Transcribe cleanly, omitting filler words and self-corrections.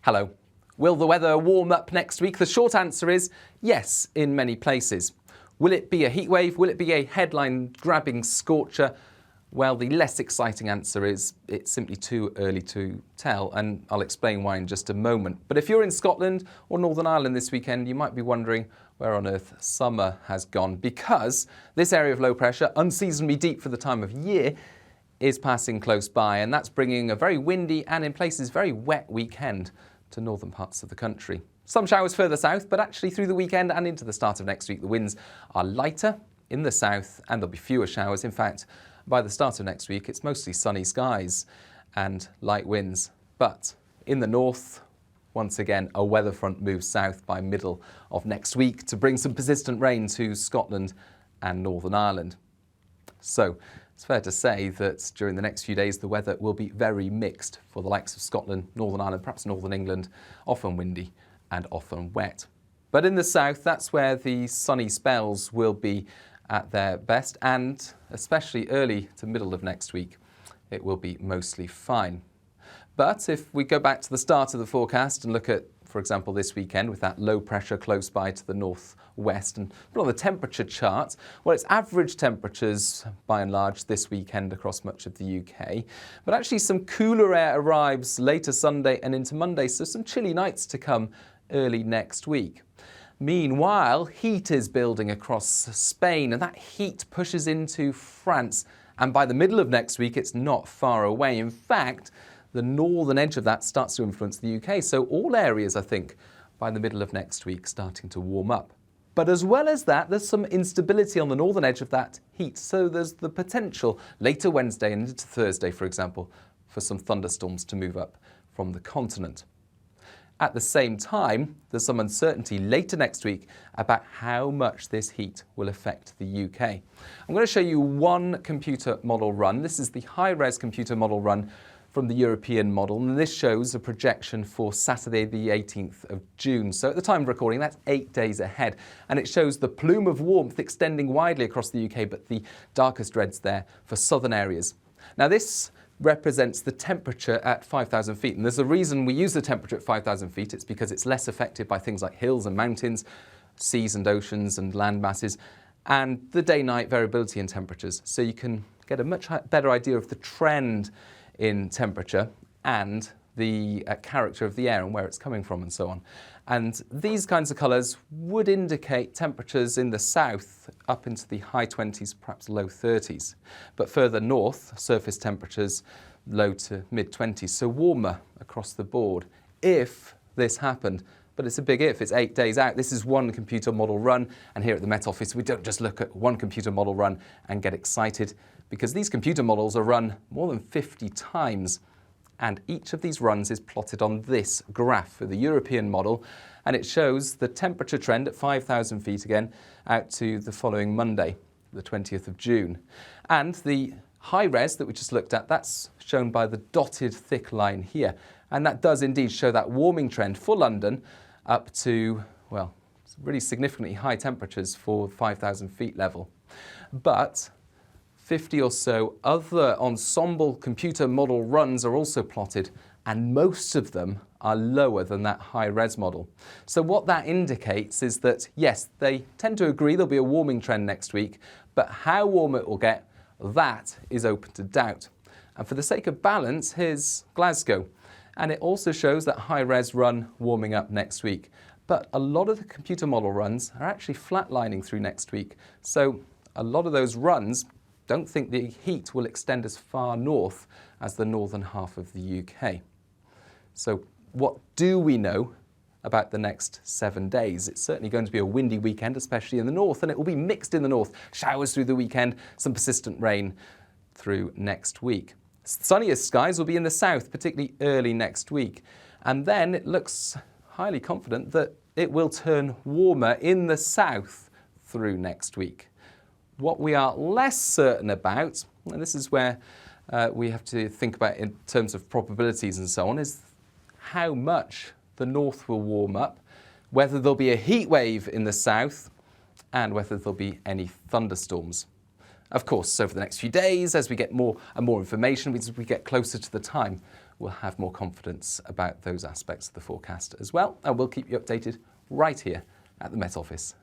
Hello. Will the weather warm up next week? The short answer is yes, in many places. Will it be a heatwave? Will it be a headline-grabbing scorcher? Well, the less exciting answer is it's simply too early to tell, and I'll explain why in just a moment. But if you're in Scotland or Northern Ireland this weekend, you might be wondering where on earth summer has gone, because this area of low pressure, unseasonably deep for the time of year, is passing close by, and that's bringing a very windy and in places very wet weekend to northern parts of the country. Some showers further south, but actually through the weekend and into the start of next week, the winds are lighter in the south and there'll be fewer showers. In fact, by the start of next week, it's mostly sunny skies and light winds. But in the north, once again, a weather front moves south by middle of next week to bring some persistent rain to Scotland and Northern Ireland. So it's fair to say that during the next few days, the weather will be very mixed for the likes of Scotland, Northern Ireland, perhaps Northern England, often windy and often wet. But in the south, that's where the sunny spells will be at their best, and especially early to middle of next week, it will be mostly fine. But if we go back to the start of the forecast and look at, for example, this weekend with that low pressure close by to the northwest and put on the temperature chart, well, it's average temperatures by and large this weekend across much of the UK. But actually some cooler air arrives later Sunday and into Monday, so some chilly nights to come early next week. Meanwhile, heat is building across Spain, and that heat pushes into France. And by the middle of next week, it's not far away. In fact, the northern edge of that starts to influence the UK. So all areas, I think, by the middle of next week, starting to warm up. But as well as that, there's some instability on the northern edge of that heat. So there's the potential later Wednesday and into Thursday, for example, for some thunderstorms to move up from the continent. At the same time, there's some uncertainty later next week about how much this heat will affect the UK. I'm going to show you one computer model run. This is the high-res computer model run from the European model, and this shows a projection for Saturday the 18th of June. So at the time of recording, that's 8 days ahead, and it shows the plume of warmth extending widely across the UK, but the darkest reds there for southern areas. Now this represents the temperature at 5,000 feet. And there's a reason we use the temperature at 5,000 feet. It's because it's less affected by things like hills and mountains, seas and oceans and land masses, and the day-night variability in temperatures. So you can get a much better idea of the trend in temperature and the character of the air and where it's coming from and so on. And these kinds of colours would indicate temperatures in the south up into the high 20s, perhaps low 30s. But further north, surface temperatures low to mid 20s, so warmer across the board if this happened. But it's a big if, it's 8 days out. This is one computer model run, and here at the Met Office we don't just look at one computer model run and get excited, because these computer models are run more than 50 times. And each of these runs is plotted on this graph for the European model, and it shows the temperature trend at 5,000 feet again out to the following Monday, the 20th of June. And the high res that we just looked at, that's shown by the dotted thick line here. And that does indeed show that warming trend for London up to, well, really significantly high temperatures for 5,000 feet level. But 50 or so other Ensemble computer model runs are also plotted, and most of them are lower than that high-res model. So what that indicates is that, yes, they tend to agree there'll be a warming trend next week, but how warm it will get, that is open to doubt. And for the sake of balance, here's Glasgow. And it also shows that high-res run warming up next week. But a lot of the computer model runs are actually flatlining through next week. So a lot of those runs don't think the heat will extend as far north as the northern half of the UK. So what do we know about the next 7 days? It's certainly going to be a windy weekend, especially in the north, and it will be mixed in the north. Showers through the weekend, some persistent rain through next week. Sunniest skies will be in the south, particularly early next week. And then it looks highly confident that it will turn warmer in the south through next week. What we are less certain about, and this is where we have to think about in terms of probabilities and so on, is how much the north will warm up, whether there'll be a heat wave in the south, and whether there'll be any thunderstorms. Of course, over the next few days, as we get more and more information, as we get closer to the time, we'll have more confidence about those aspects of the forecast as well. And we'll keep you updated right here at the Met Office.